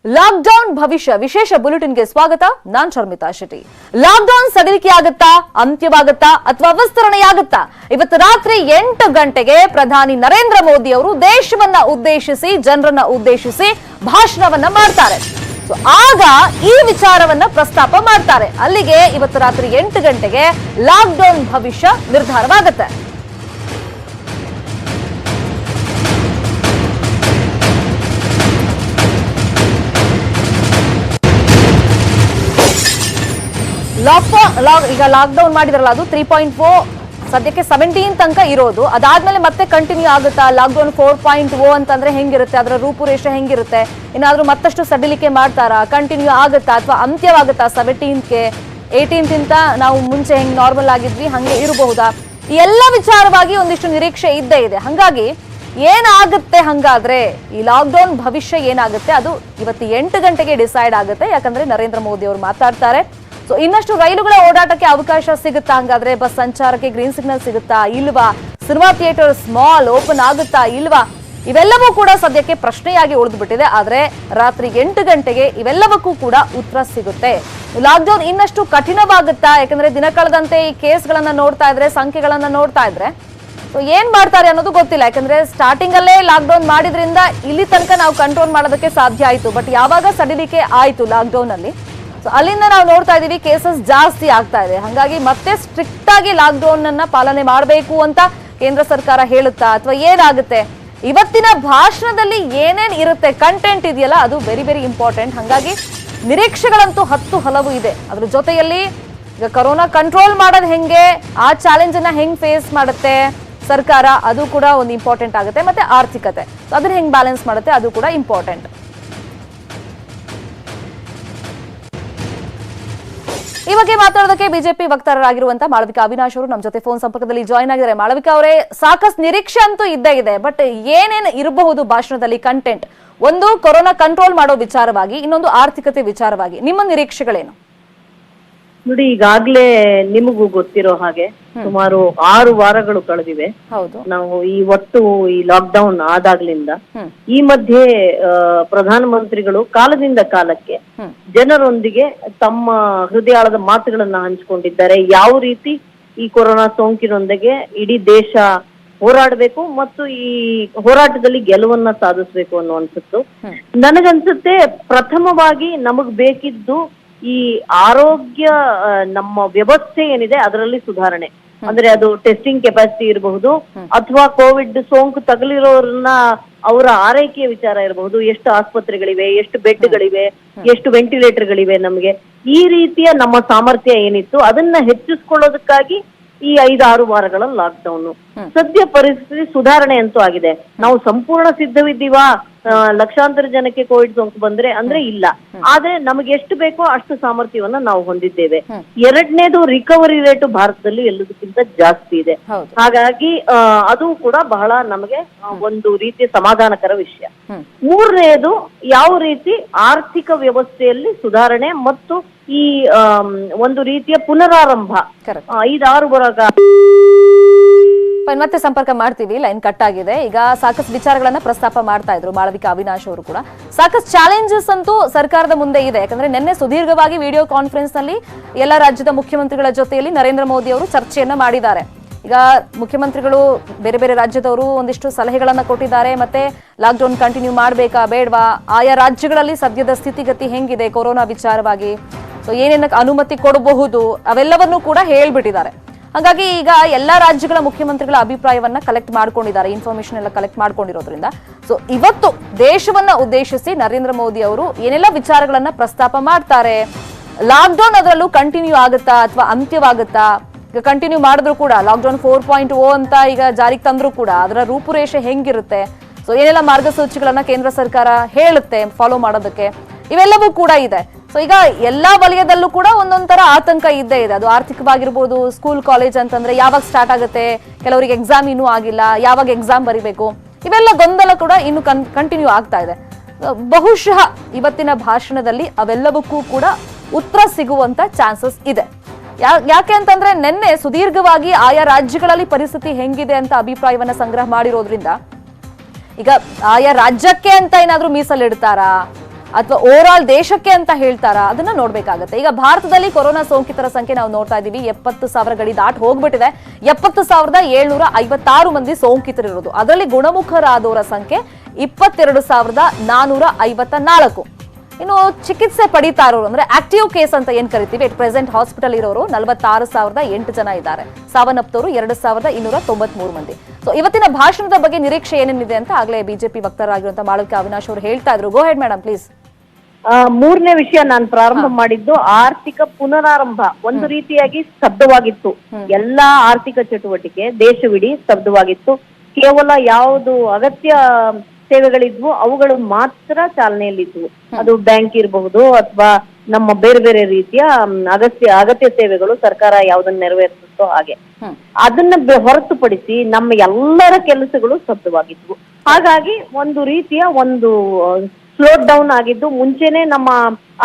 Lockdown ಭವಿಷ್ಯ ವಿಶೇಷ ಬುಲೆಟಿನ್ಗೆ ಸ್ವಾಗತ. ನಾನ್ ಶರ್ಮಿತಾ ಶೆಟ್ಟಿ. ಲಾಕ್ಡೌನ್ ಸಡಿಲಿಕೆ ಆಗುತ್ತಾ, ಅಂತ್ಯವಾಗುತ್ತಾ ಅಥವಾ ವಿಸ್ತರಣೆಯಾಗುತ್ತಾ? ಇವತ್ತು ರಾತ್ರಿ 8 ಗಂಟೆಗೆ ಪ್ರಧಾನಿ ನರೇಂದ್ರ ಮೋದಿ ಅವರು ದೇಶವನ್ನ ಉದ್ದೇಶಿಸಿ, ಜನರನ್ನ ಉದ್ದೇಶಿಸಿ ಭಾಷಣವನ್ನ ಮಾಡ್ತಾರೆ. ಆಗ ಈ ವಿಚಾರವನ್ನ ಪ್ರಸ್ತಾಪ ಮಾಡ್ತಾರೆ. ಅಲ್ಲಿಗೆ ಇವತ್ತು ರಾತ್ರಿ 8 ಗಂಟೆಗೆ ಲಾಕ್ಡೌನ್ ಭವಿಷ್ಯ ನಿರ್ಧಾರವಾಗುತ್ತೆ. ಈಗ ಲಾಕ್ಡೌನ್ ಮಾಡಿದ್ರಲ್ಲ, ಅದು 3.4 ಸದ್ಯಕ್ಕೆ 17 ತನಕ ಇರೋದು. ಅದಾದ್ಮೇಲೆ ಮತ್ತೆ ಕಂಟಿನ್ಯೂ ಆಗುತ್ತಾ? ಲಾಕ್ಡೌನ್ 4.0 ಅಂತಂದ್ರೆ ಹೆಂಗಿರುತ್ತೆ, ಅದರ ರೂಪುರೇಷೆ ಹೆಂಗಿರುತ್ತೆ? ಏನಾದ್ರೂ ಮತ್ತಷ್ಟು ಸಡಿಲಿಕೆ ಮಾಡ್ತಾರಾ, ಕಂಟಿನ್ಯೂ ಆಗುತ್ತಾ ಅಥವಾ ಅಂತ್ಯವಾಗುತ್ತಾ? 17ಗೆ 18 ನಾವು ಮುಂಚೆ ಹೆಂಗ್ ನಾರ್ಮಲ್ ಆಗಿದ್ವಿ ಹಂಗೆ ಇರಬಹುದಾ? ಈ ಎಲ್ಲ ವಿಚಾರವಾಗಿ ಒಂದಿಷ್ಟು ನಿರೀಕ್ಷೆ ಇದ್ದೇ ಇದೆ. ಹಂಗಾಗಿ ಏನಾಗುತ್ತೆ ಹಂಗಾದ್ರೆ ಈ ಲಾಕ್ಡೌನ್ ಭವಿಷ್ಯ ಏನಾಗುತ್ತೆ ಅದು ಇವತ್ತು 8 ಗಂಟೆಗೆ ಡಿಸೈಡ್ ಆಗುತ್ತೆ. ಯಾಕಂದ್ರೆ ನರೇಂದ್ರ ಮೋದಿ ಅವರು ಮಾತಾಡ್ತಾರೆ. ಸೊ ಇನ್ನಷ್ಟು ರೈಲುಗಳ ಓಡಾಟಕ್ಕೆ ಅವಕಾಶ ಸಿಗುತ್ತಾ? ಹಂಗಾದ್ರೆ ಬಸ್ ಸಂಚಾರಕ್ಕೆ ಗ್ರೀನ್ ಸಿಗ್ನಲ್ ಸಿಗುತ್ತಾ ಇಲ್ವಾ? ಸಿನಿಮಾ ಥಿಯೇಟರ್ ಮಾಲ್ ಓಪನ್ ಆಗುತ್ತಾ ಇಲ್ವಾ? ಇವೆಲ್ಲವೂ ಕೂಡ ಸದ್ಯಕ್ಕೆ ಪ್ರಶ್ನೆಯಾಗಿ ಉಳಿದು ಬಿಟ್ಟಿದೆ. ಆದ್ರೆ ರಾತ್ರಿ 8 ಗಂಟೆಗೆ ಇವೆಲ್ಲವಕ್ಕೂ ಕೂಡ ಉತ್ತರ ಸಿಗುತ್ತೆ. ಲಾಕ್ಡೌನ್ ಇನ್ನಷ್ಟು ಕಠಿಣವಾಗುತ್ತಾ? ಯಾಕಂದ್ರೆ ದಿನ ಕಳೆದಂತೆ ಈ ಕೇಸ್ಗಳನ್ನ ನೋಡ್ತಾ ಇದ್ರೆ, ಸಂಖ್ಯೆಗಳನ್ನ ನೋಡ್ತಾ ಇದ್ರೆ ಸೊ ಏನ್ ಮಾಡ್ತಾರೆ ಅನ್ನೋದು ಗೊತ್ತಿಲ್ಲ. ಯಾಕಂದ್ರೆ ಸ್ಟಾರ್ಟಿಂಗ್ ಅಲ್ಲೇ ಲಾಕ್ಡೌನ್ ಮಾಡಿದ್ರಿಂದ ಇಲ್ಲಿ ತನಕ ನಾವು ಕಂಟ್ರೋಲ್ ಮಾಡೋದಕ್ಕೆ ಸಾಧ್ಯ ಆಯ್ತು. ಬಟ್ ಯಾವಾಗ ಸಡಿಲಿಕೆ ಆಯ್ತು ಲಾಕ್ಡೌನ್ ಅಲ್ಲಿ, ಅಲ್ಲಿಂದ ನಾವು ನೋಡ್ತಾ ಇದೀವಿ ಕೇಸಸ್ ಜಾಸ್ತಿ ಆಗ್ತಾ ಇದೆ. ಹಾಗಾಗಿ ಮತ್ತೆ ಸ್ಟ್ರಿಕ್ಟ್ ಆಗಿ ಲಾಕ್ಡೌನ್ ಅನ್ನ ಪಾಲನೆ ಮಾಡಬೇಕು ಅಂತ ಕೇಂದ್ರ ಸರ್ಕಾರ ಹೇಳುತ್ತಾ ಅಥವಾ ಏನಾಗುತ್ತೆ? ಇವತ್ತಿನ ಭಾಷಣದಲ್ಲಿ ಏನೇನ್ ಇರುತ್ತೆ, ಕಂಟೆಂಟ್ ಇದೆಯಲ್ಲ, ಅದು ವೆರಿ ವೆರಿ ಇಂಪಾರ್ಟೆಂಟ್. ಹಾಗಾಗಿ ನಿರೀಕ್ಷೆಗಳಂತೂ 10 ಹಲವು ಇದೆ. ಅದ್ರ ಜೊತೆಯಲ್ಲಿ ಈಗ ಕೊರೋನಾ ಕಂಟ್ರೋಲ್ ಮಾಡೋದು ಹೆಂಗೆ, ಆ ಚಾಲೆಂಜ್ ಅನ್ನ ಹೆಂಗ್ ಫೇಸ್ ಮಾಡುತ್ತೆ ಸರ್ಕಾರ, ಅದು ಕೂಡ ಒಂದು ಇಂಪಾರ್ಟೆಂಟ್ ಆಗುತ್ತೆ. ಮತ್ತೆ ಆರ್ಥಿಕತೆ ಅದನ್ನ ಹೆಂಗ್ ಬ್ಯಾಲೆನ್ಸ್ ಮಾಡುತ್ತೆ, ಅದು ಕೂಡ ಇಂಪಾರ್ಟೆಂಟ್. ಈ ಬಗ್ಗೆ ಮಾತಾಡೋದಕ್ಕೆ ಬಿಜೆಪಿ ವಕ್ತಾರರಾಗಿರುವಂತಹ ಮಾಳವಿಕಾ ಅವಿನಾಶ್ ಅವರು ನಮ್ಮ ಜೊತೆ ಫೋನ್ ಸಂಪರ್ಕದಲ್ಲಿ ಜಾಯಿನ್ ಆಗಿದ್ದಾರೆ. ಮಾಳವಿಕಾ ಅವರೇ, ಸಾಕಷ್ಟು ನಿರೀಕ್ಷೆ ಅಂತೂ ಇದ್ದೇ ಇದೆ. ಬಟ್ ಏನೇನು ಇರಬಹುದು ಭಾಷಣದಲ್ಲಿ ಕಂಟೆಂಟ್? ಒಂದು ಕೊರೋನಾ ಕಂಟ್ರೋಲ್ ಮಾಡೋ ವಿಚಾರವಾಗಿ, ಇನ್ನೊಂದು ಆರ್ಥಿಕತೆ ವಿಚಾರವಾಗಿ ನಿಮ್ಮ ನಿರೀಕ್ಷೆಗಳೇನು? ನೋಡಿ, ಈಗಾಗ್ಲೇ ನಿಮಗೂ ಗೊತ್ತಿರೋ ಹಾಗೆ ಸುಮಾರು 6 ವಾರಗಳು ಕಳೆದಿವೆ. ನಾವು ಈ ಲಾಕ್ಡೌನ್ ಆದಾಗ್ಲಿಂದ ಈ ಮಧ್ಯೆ ಪ್ರಧಾನಮಂತ್ರಿಗಳು ಕಾಲದಿಂದ ಕಾಲಕ್ಕೆ ಜನರೊಂದಿಗೆ ತಮ್ಮ ಹೃದಯಾಳದ ಮಾತುಗಳನ್ನ ಹಂಚಿಕೊಂಡಿದ್ದಾರೆ. ಯಾವ ರೀತಿ ಈ ಕೊರೋನಾ ಸೋಂಕಿನೊಂದಿಗೆ ಇಡೀ ದೇಶ ಹೋರಾಡಬೇಕು ಮತ್ತು ಈ ಹೋರಾಟದಲ್ಲಿ ಗೆಲುವನ್ನ ಸಾಧಿಸ್ಬೇಕು ಅನ್ನುವಂಥದ್ದು. ನನಗನ್ಸುತ್ತೆ ಪ್ರಥಮವಾಗಿ ನಮಗ್ ಬೇಕಿದ್ದು ಈ ಆರೋಗ್ಯ ನಮ್ಮ ವ್ಯವಸ್ಥೆ ಏನಿದೆ ಅದರಲ್ಲಿ ಸುಧಾರಣೆ. ಅಂದ್ರೆ ಅದು ಟೆಸ್ಟಿಂಗ್ ಕೆಪಾಸಿಟಿ ಇರಬಹುದು ಅಥವಾ ಕೋವಿಡ್ ಸೋಂಕು ತಗುಲಿರೋರನ್ನ ಅವರ ಆರೈಕೆಯ ವಿಚಾರ ಇರಬಹುದು. ಎಷ್ಟು ಆಸ್ಪತ್ರೆಗಳಿವೆ, ಎಷ್ಟು ಬೆಡ್ಗಳಿವೆ, ಎಷ್ಟು ವೆಂಟಿಲೇಟರ್ಗಳಿವೆ, ನಮ್ಗೆ ಈ ರೀತಿಯ ನಮ್ಮ ಸಾಮರ್ಥ್ಯ ಏನಿತ್ತು ಅದನ್ನ ಹೆಚ್ಚಿಸ್ಕೊಳ್ಳೋದಕ್ಕಾಗಿ ಈ 5-6 ವಾರಗಳ ಲಾಕ್ಡೌನ್. ಸದ್ಯ ಪರಿಸ್ಥಿತಿ ಸುಧಾರಣೆ ಅಂತೂ ಆಗಿದೆ. ನಾವು ಸಂಪೂರ್ಣ ಸಿದ್ಧವಿದ್ದೀವಾ ಲಕ್ಷಾಂತರ ಜನಕ್ಕೆ ಕೋವಿಡ್ ಸೋಂಕು ಬಂದ್ರೆ ಅಂದ್ರೆ ಇಲ್ಲ. ಆದ್ರೆ ನಮಗೆ ಎಷ್ಟು ಬೇಕೋ ಅಷ್ಟು ಸಾಮರ್ಥ್ಯವನ್ನ ನಾವು ಹೊಂದಿದ್ದೇವೆ. ಎರಡನೇದು, ರಿಕವರಿ ರೇಟ್ ಭಾರತದಲ್ಲಿ ಎಲ್ಲದಕ್ಕಿಂತ ಜಾಸ್ತಿ ಇದೆ. ಹಾಗಾಗಿ ಅದು ಕೂಡ ಬಹಳ ನಮಗೆ ಒಂದು ರೀತಿಯ ಸಮಾಧಾನಕರ ವಿಷಯ. ಮೂರನೇದು, ಯಾವ ರೀತಿ ಆರ್ಥಿಕ ವ್ಯವಸ್ಥೆಯಲ್ಲಿ ಸುಧಾರಣೆ ಮತ್ತು ಈ ಒಂದು ರೀತಿಯ ಪುನರಾರಂಭ 5-6 ವರ್ಷ. ಮತ್ತೆ ಸಂಪರ್ಕ ಮಾಡ್ತೀವಿ, ಲೈನ್ ಕಟ್ ಆಗಿದೆ. ಈಗ ಸಾಕಷ್ಟು ವಿಚಾರಗಳನ್ನ ಪ್ರಸ್ತಾಪ ಮಾಡ್ತಾ ಇದ್ರು ಮಾಳವಿಕಾ ಅವಿನಾಶ್ ಅವರು ಕೂಡ. ಸಾಕಷ್ಟು ಚಾಲೆಂಜಸ್ ಅಂತೂ ಸರ್ಕಾರದ ಮುಂದೆ ಇದೆ. ಯಾಕಂದ್ರೆ ನಿನ್ನೆ ಸುದೀರ್ಘವಾಗಿ ವಿಡಿಯೋ ಕಾನ್ಫರೆನ್ಸ್ ನಲ್ಲಿ ಎಲ್ಲ ರಾಜ್ಯದ ಮುಖ್ಯಮಂತ್ರಿಗಳ ಜೊತೆಯಲ್ಲಿ ನರೇಂದ್ರ ಮೋದಿ ಅವರು ಚರ್ಚೆಯನ್ನ ಮಾಡಿದ್ದಾರೆ. ಈಗ ಮುಖ್ಯಮಂತ್ರಿಗಳು ಬೇರೆ ಬೇರೆ ರಾಜ್ಯದವರು ಒಂದಿಷ್ಟು ಸಲಹೆಗಳನ್ನ ಕೊಟ್ಟಿದ್ದಾರೆ. ಮತ್ತೆ ಲಾಕ್ಡೌನ್ ಕಂಟಿನ್ಯೂ ಮಾಡ್ಬೇಕಾ ಬೇಡವಾ, ಆಯಾ ರಾಜ್ಯಗಳಲ್ಲಿ ಸದ್ಯದ ಸ್ಥಿತಿಗತಿ ಹೆಂಗಿದೆ ಕೊರೋನಾ ವಿಚಾರವಾಗಿ, ಸೊ ಏನೇನಕ್ಕೆ ಅನುಮತಿ ಕೊಡಬಹುದು ಅವೆಲ್ಲವನ್ನೂ ಕೂಡ ಹೇಳ್ಬಿಟ್ಟಿದ್ದಾರೆ. ಹಾಗಾಗಿ ಈಗ ಎಲ್ಲಾ ರಾಜ್ಯಗಳ ಮುಖ್ಯಮಂತ್ರಿಗಳ ಅಭಿಪ್ರಾಯವನ್ನ ಕಲೆಕ್ಟ್ ಮಾಡ್ಕೊಂಡಿದ್ದಾರೆ, ಇನ್ಫಾರ್ಮೇಶನ್ ಎಲ್ಲ ಕಲೆಕ್ಟ್ ಮಾಡ್ಕೊಂಡಿರೋದ್ರಿಂದ ಸೊ ಇವತ್ತು ದೇಶವನ್ನ ಉದ್ದೇಶಿಸಿ ನರೇಂದ್ರ ಮೋದಿ ಅವರು ಏನೆಲ್ಲ ವಿಚಾರಗಳನ್ನ ಪ್ರಸ್ತಾಪ ಮಾಡ್ತಾರೆ, ಲಾಕ್ಡೌನ್ ಅದರಲ್ಲೂ ಕಂಟಿನ್ಯೂ ಆಗುತ್ತಾ ಅಥವಾ ಅಂತ್ಯವಾಗುತ್ತಾ? ಈಗ ಕಂಟಿನ್ಯೂ ಮಾಡಿದ್ರು ಕೂಡ ಲಾಕ್ಡೌನ್ 4.0 ಅಂತ ಈಗ ಜಾರಿಗೆ ತಂದ್ರು ಕೂಡ ಅದರ ರೂಪುರೇಷೆ ಹೆಂಗಿರುತ್ತೆ, ಸೊ ಏನೆಲ್ಲ ಮಾರ್ಗಸೂಚಿಗಳನ್ನ ಕೇಂದ್ರ ಸರ್ಕಾರ ಹೇಳುತ್ತೆ ಫಾಲೋ ಮಾಡೋದಕ್ಕೆ, ಇವೆಲ್ಲವೂ ಕೂಡ ಇದೆ. ಸೊ ಈಗ ಎಲ್ಲಾ ವಲಯದಲ್ಲೂ ಕೂಡ ಒಂದೊಂದರ ಆತಂಕ ಇದ್ದೇ ಇದೆ. ಅದು ಆರ್ಥಿಕವಾಗಿರ್ಬೋದು, ಸ್ಕೂಲ್ ಕಾಲೇಜ್ ಅಂತಂದ್ರೆ ಯಾವಾಗ ಸ್ಟಾರ್ಟ್ ಆಗುತ್ತೆ, ಕೆಲವರಿಗೆ ಎಕ್ಸಾಮ್ ಇನ್ನೂ ಆಗಿಲ್ಲ, ಯಾವಾಗ ಎಕ್ಸಾಮ್ ಬರಿಬೇಕು, ಇವೆಲ್ಲ ಗೊಂದಲ ಕೂಡ ಇನ್ನು ಕಂಟಿನ್ಯೂ ಆಗ್ತಾ ಇದೆ. ಬಹುಶಃ ಇವತ್ತಿನ ಭಾಷಣದಲ್ಲಿ ಅವೆಲ್ಲವಕ್ಕೂ ಕೂಡ ಉತ್ತರ ಸಿಗುವಂತ ಚಾನ್ಸಸ್ ಇದೆ. ಯಾಕೆ ಅಂತಂದ್ರೆ ನಿನ್ನೆ ಸುದೀರ್ಘವಾಗಿ ಆಯಾ ರಾಜ್ಯಗಳಲ್ಲಿ ಪರಿಸ್ಥಿತಿ ಹೆಂಗಿದೆ ಅಂತ ಅಭಿಪ್ರಾಯವನ್ನ ಸಂಗ್ರಹ ಮಾಡಿರೋದ್ರಿಂದ ಈಗ ಆಯಾ ರಾಜ್ಯಕ್ಕೆ ಅಂತ ಏನಾದ್ರೂ ಮೀಸಲಿಡ್ತಾರಾ ಅಥವಾ ಓವರ್ ಆಲ್ ದೇಶಕ್ಕೆ ಅಂತ ಹೇಳ್ತಾರಾ, ಅದನ್ನ ನೋಡ್ಬೇಕಾಗತ್ತೆ. ಈಗ ಭಾರತದಲ್ಲಿ ಕೊರೋನಾ ಸೋಂಕಿತರ ಸಂಖ್ಯೆ ನಾವು ನೋಡ್ತಾ ಇದೀವಿ, 70,000 ಗಡಿ ದಾಟ್ ಹೋಗ್ಬಿಟ್ಟಿದೆ. 70,756 ಮಂದಿ ಸೋಂಕಿತರಿರೋದು. ಅದರಲ್ಲಿ ಗುಣಮುಖರಾದವರ ಸಂಖ್ಯೆ 22,454. ಇನ್ನು ಚಿಕಿತ್ಸೆ ಪಡಿತಾ ಇರೋರು ಅಂದ್ರೆ ಆಕ್ಟಿವ್ ಕೇಸ್ ಅಂತ ಏನ್ ಕರಿತೀವಿ, ಎಟ್ ಪ್ರೆಸೆಂಟ್ ಹಾಸ್ಪಿಟಲ್ ಇರೋರು 46,008 ಜನ ಇದ್ದಾರೆ. ಸಾವನ್ನಪ್ತವರು 2,293 ಮಂದಿ. ಸೊ ಇವತ್ತಿನ ಭಾಷಣದ ಬಗ್ಗೆ ನಿರೀಕ್ಷೆ ಏನೇನಿದೆ ಅಂತ ಆಗ್ಲೇ ಬಿಜೆಪಿ ವಕ್ತಾರರಾಗಿರುವಂತಹ ಮಾಳವಿಕಾ ಅವಿನಾಶ್ ಅವರು ಹೇಳ್ತಾ ಇದ್ರು. ಗೋ ಹೆಡ್ ಮೇಡಮ್ ಪ್ಲೀಸ್. ಮೂರನೇ ವಿಷಯ ನಾನು ಪ್ರಾರಂಭ ಮಾಡಿದ್ದು ಆರ್ಥಿಕ ಪುನರಾರಂಭ ಒಂದು ರೀತಿಯಾಗಿ ಸ್ತಬ್ಧವಾಗಿತ್ತು. ಎಲ್ಲಾ ಆರ್ಥಿಕ ಚಟುವಟಿಕೆ ದೇಶವಿಡೀ ಸ್ತಬ್ಧವಾಗಿತ್ತು. ಕೇವಲ ಯಾವುದು ಅಗತ್ಯ ಸೇವೆಗಳಿದ್ವು ಅವುಗಳು ಮಾತ್ರ ಚಾಲನೆಯಲ್ಲಿದ್ವು. ಅದು ಬ್ಯಾಂಕ್ ಇರಬಹುದು ಅಥವಾ ನಮ್ಮ ಬೇರೆ ಬೇರೆ ರೀತಿಯ ಅಗತ್ಯ ಸೇವೆಗಳು ಸರ್ಕಾರ ಯಾವ್ದನ್ನ ನೆರವೇರಿಸುತ್ತೋ ಹಾಗೆ. ಅದನ್ನ ಹೊರತುಪಡಿಸಿ ನಮ್ಮ ಎಲ್ಲರ ಕೆಲಸಗಳು ಸ್ತಬ್ಧವಾಗಿದ್ವು. ಹಾಗಾಗಿ ಒಂದು ರೀತಿಯ ಒಂದು ಸ್ಲೋ ಡೌನ್ ಆಗಿದ್ದು, ಮುಂಚೆನೆ ನಮ್ಮ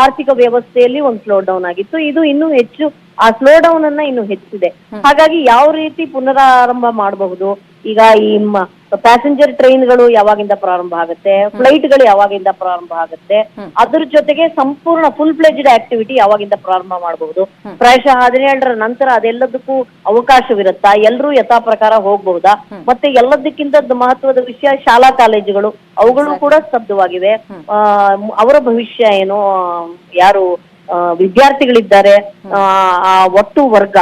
ಆರ್ಥಿಕ ವ್ಯವಸ್ಥೆಯಲ್ಲಿ ಒಂದು ಸ್ಲೋ ಡೌನ್ ಆಗಿತ್ತು. ಇದು ಇನ್ನೂ ಹೆಚ್ಚು ಆ ಸ್ಲೋ ಡೌನ್ ಅನ್ನ ಇನ್ನು ಹೆಚ್ಚಿದೆ. ಹಾಗಾಗಿ ಯಾವ ರೀತಿ ಪುನರಾರಂಭ ಮಾಡಬಹುದು, ಈಗ ಈ ಪ್ಯಾಸೆಂಜರ್ ಟ್ರೈನ್ಗಳು ಯಾವಾಗಿಂದ ಪ್ರಾರಂಭ ಆಗುತ್ತೆ, ಫ್ಲೈಟ್ ಗಳು ಯಾವಾಗಿಂದ ಪ್ರಾರಂಭ ಆಗುತ್ತೆ, ಅದ್ರ ಜೊತೆಗೆ ಸಂಪೂರ್ಣ ಫುಲ್ ಫ್ಲೆಜ್ಡ್ ಆಕ್ಟಿವಿಟಿ ಯಾವಾಗಿಂದ ಪ್ರಾರಂಭ ಮಾಡಬಹುದು. ಪ್ರಾಯಶಃ 17ರ ನಂತರ ಅದೆಲ್ಲದಕ್ಕೂ ಅವಕಾಶವಿರುತ್ತಾ, ಎಲ್ಲರೂ ಯಥಾ ಪ್ರಕಾರ ಹೋಗಬಹುದಾ? ಮತ್ತೆ ಎಲ್ಲದಕ್ಕಿಂತ ಮಹತ್ವದ ವಿಷಯ ಶಾಲಾ ಕಾಲೇಜುಗಳು ಅವುಗಳು ಕೂಡ ಸ್ತಬ್ಧವಾಗಿವೆ. ಅವರ ಭವಿಷ್ಯ ಏನು, ಯಾರು ವಿದ್ಯಾರ್ಥಿಗಳಿದ್ದಾರೆ ಆ ಒಟ್ಟು ವರ್ಗ,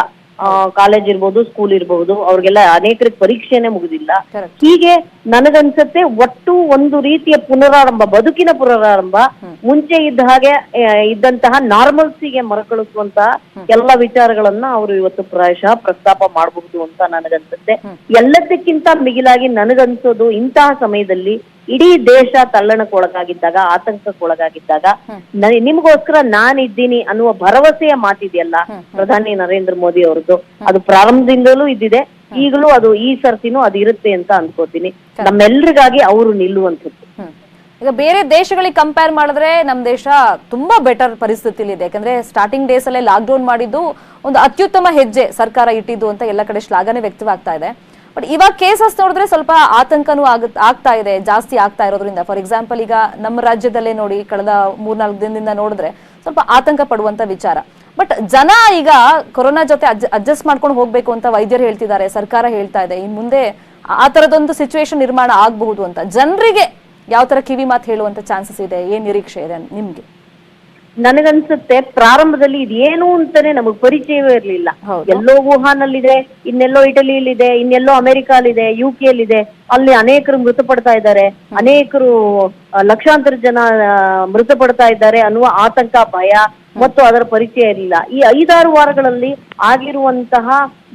ಕಾಲೇಜ್ ಇರ್ಬೋದು ಸ್ಕೂಲ್ ಇರ್ಬಹುದು, ಅವ್ರಿಗೆಲ್ಲ ಅನೇಕರಿಗೆ ಪರೀಕ್ಷೆನೆ ಮುಗಿದಿಲ್ಲ. ಹೀಗೆ ನನಗನ್ಸತ್ತೆ ಒಟ್ಟು ಒಂದು ರೀತಿಯ ಪುನರಾರಂಭ, ಬದುಕಿನ ಪುನರಾರಂಭ ಮುಂಚೆ ಇದ್ದ ಹಾಗೆ ಇದ್ದಂತಹ ನಾರ್ಮಲ್ಸಿಗೆ ಮರುಕಳಿಸುವಂತಹ ಎಲ್ಲ ವಿಚಾರಗಳನ್ನ ಅವರು ಇವತ್ತು ಪ್ರಾಯಶಃ ಪ್ರಸ್ತಾಪ ಮಾಡಬಹುದು ಅಂತ ನನಗನ್ಸುತ್ತೆ. ಎಲ್ಲದಕ್ಕಿಂತ ಮಿಗಿಲಾಗಿ ನನಗನ್ಸೋದು ಇಂತಹ ಸಮಯದಲ್ಲಿ ಇಡೀ ದೇಶ ತಲ್ಲಣಕ್ಕೊಳಗಾಗಿದ್ದಾಗ, ಆತಂಕಕ್ಕೊಳಗಾಗಿದ್ದಾಗ ನಿಮ್ಗೋಸ್ಕರ ನಾನಿದ್ದೀನಿ ಅನ್ನುವ ಭರವಸೆಯ ಮಾತಿದೆಯಲ್ಲ ಪ್ರಧಾನಿ ನರೇಂದ್ರ ಮೋದಿ ಅವರದ್ದು, ಅದು ಪ್ರಾರಂಭದಿಂದಲೂ ಇದ್ದಿದೆ, ಈಗಲೂ ಅದು ಈ ಸರ್ತಿನೂ ಅದು ಇರುತ್ತೆ ಅಂತ ಅನ್ಕೋತೀನಿ. ನಮ್ಮೆಲ್ರಿಗಾಗಿ ಅವರು ನಿಲ್ಲುವಂಥದ್ದು. ಈಗ ಬೇರೆ ದೇಶಗಳಿಗೆ ಕಂಪೇರ್ ಮಾಡಿದ್ರೆ ನಮ್ ದೇಶ ತುಂಬಾ ಬೆಟರ್ ಪರಿಸ್ಥಿತಿಲಿ ಇದೆ. ಯಾಕಂದ್ರೆ ಸ್ಟಾರ್ಟಿಂಗ್ ಡೇಸ್ ಅಲ್ಲೇ ಲಾಕ್ ಡೌನ್ ಮಾಡಿದ್ದು ಒಂದು ಅತ್ಯುತ್ತಮ ಹೆಜ್ಜೆ ಸರ್ಕಾರ ಇಟ್ಟಿದ್ದು ಅಂತ ಎಲ್ಲ ಕಡೆ ಶ್ಲಾಘನೆ ವ್ಯಕ್ತವಾಗ್ತಾ ಇದೆ. ಬಟ್ ಇವಾಗ ಕೇಸಸ್ ನೋಡಿದ್ರೆ ಸ್ವಲ್ಪ ಆತಂಕನೂ ಆಗ್ತಾ ಇದೆ, ಜಾಸ್ತಿ ಆಗ್ತಾ ಇರೋದ್ರಿಂದ. ಫಾರ್ ಎಕ್ಸಾಂಪಲ್ ಈಗ ನಮ್ಮ ರಾಜ್ಯದಲ್ಲೇ ನೋಡಿ, ಕಳೆದ 3-4 ದಿನದಿಂದ ನೋಡಿದ್ರೆ ಸ್ವಲ್ಪ ಆತಂಕ ಪಡುವಂತ ವಿಚಾರ. ಬಟ್ ಜನ ಈಗ ಕೊರೋನಾ ಜೊತೆ ಅಡ್ಜಸ್ಟ್ ಮಾಡ್ಕೊಂಡು ಹೋಗ್ಬೇಕು ಅಂತ ವೈದ್ಯರು ಹೇಳ್ತಿದ್ದಾರೆ, ಸರ್ಕಾರ ಹೇಳ್ತಾ ಇದೆ. ಇನ್ ಮುಂದೆ ಆ ತರದೊಂದು ಸಿಚುವೇಶನ್ ನಿರ್ಮಾಣ ಆಗಬಹುದು ಅಂತ ಜನರಿಗೆ ಯಾವ ತರ ಕಿವಿ ಮಾತು ಹೇಳುವಂತ ಚಾನ್ಸಸ್ ಇದೆ, ಏನ್ ನಿರೀಕ್ಷೆ ಇದೆ ನಿಮ್ಗೆ? ನನಗನ್ಸುತ್ತೆ ಪ್ರಾರಂಭದಲ್ಲಿ ಇದೇನು ಅಂತಾನೆ ನಮಗ್ ಪರಿಚಯವೇ ಇರ್ಲಿಲ್ಲ. ಎಲ್ಲೋ ವುಹಾನಲ್ಲಿದೆ, ಇನ್ನೆಲ್ಲೋ ಇಟಲಿಯಲ್ಲಿದೆ, ಇನ್ನೆಲ್ಲೋ ಅಮೆರಿಕಾಲಿದೆ, UK ಅಲ್ಲಿ ಅನೇಕರು ಮೃತಪಡ್ತಾ ಇದ್ದಾರೆ, ಅನೇಕರು ಲಕ್ಷಾಂತರ ಜನ ಮೃತಪಡ್ತಾ ಇದ್ದಾರೆ ಅನ್ನುವ ಆತಂಕ, ಭಯ ಮತ್ತು ಅದರ ಪರಿಚಯ ಇರಲಿಲ್ಲ. ಈ 5-6 ವಾರಗಳಲ್ಲಿ ಆಗಿರುವಂತಹ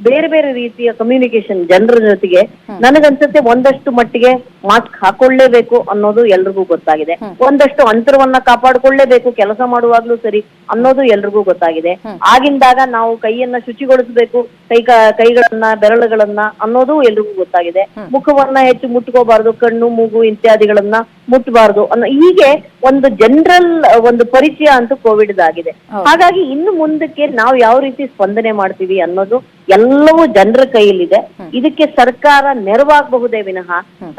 ಬೇರೆ ಬೇರೆ ರೀತಿಯ ಕಮ್ಯುನಿಕೇಶನ್ ಜನರ ಜೊತೆಗೆ ನನಗನ್ಸುತ್ತೆ ಒಂದಷ್ಟು ಮಟ್ಟಿಗೆ ಮಾಸ್ಕ್ ಹಾಕೊಳ್ಳೇಬೇಕು ಅನ್ನೋದು ಎಲ್ರಿಗೂ ಗೊತ್ತಾಗಿದೆ, ಒಂದಷ್ಟು ಅಂತರವನ್ನ ಕಾಪಾಡಿಕೊಳ್ಳೇಬೇಕು ಕೆಲಸ ಮಾಡುವಾಗ್ಲೂ ಸರಿ ಅನ್ನೋದು ಎಲ್ರಿಗೂ ಗೊತ್ತಾಗಿದೆ. ಆಗಿಂದಾಗ ನಾವು ಕೈಯನ್ನ ಶುಚಿಗೊಳಿಸಬೇಕು, ಕೈಗಳನ್ನ ಬೆರಳುಗಳನ್ನ ಅನ್ನೋದು ಎಲ್ರಿಗೂ ಗೊತ್ತಾಗಿದೆ. ಮುಖವನ್ನ ಹೆಚ್ಚು ಮುಟ್ಕೋಬಾರ್ದು, ಕಣ್ಣು ಮೂಗು ಇತ್ಯಾದಿಗಳನ್ನ ಮುಟ್ಟಬಾರ್ದು ಅನ್ನೋ ಹೀಗೆ ಒಂದು ಜನರಲ್ ಒಂದು ಪರಿಚಯ ಅಂತೂ ಕೋವಿಡ್ದಾಗಿದೆ. ಹಾಗಾಗಿ ಇನ್ನು ಮುಂದಕ್ಕೆ ನಾವು ಯಾವ ರೀತಿ ಸ್ಪಂದನೆ ಮಾಡ್ತೀವಿ ಅನ್ನೋದು ಎಲ್ಲವೂ ಜನರ ಕೈಯಲ್ಲಿದೆ. ಇದಕ್ಕೆ ಸರ್ಕಾರ ನೆರವಾಗಬಹುದೇ ವಿನಃ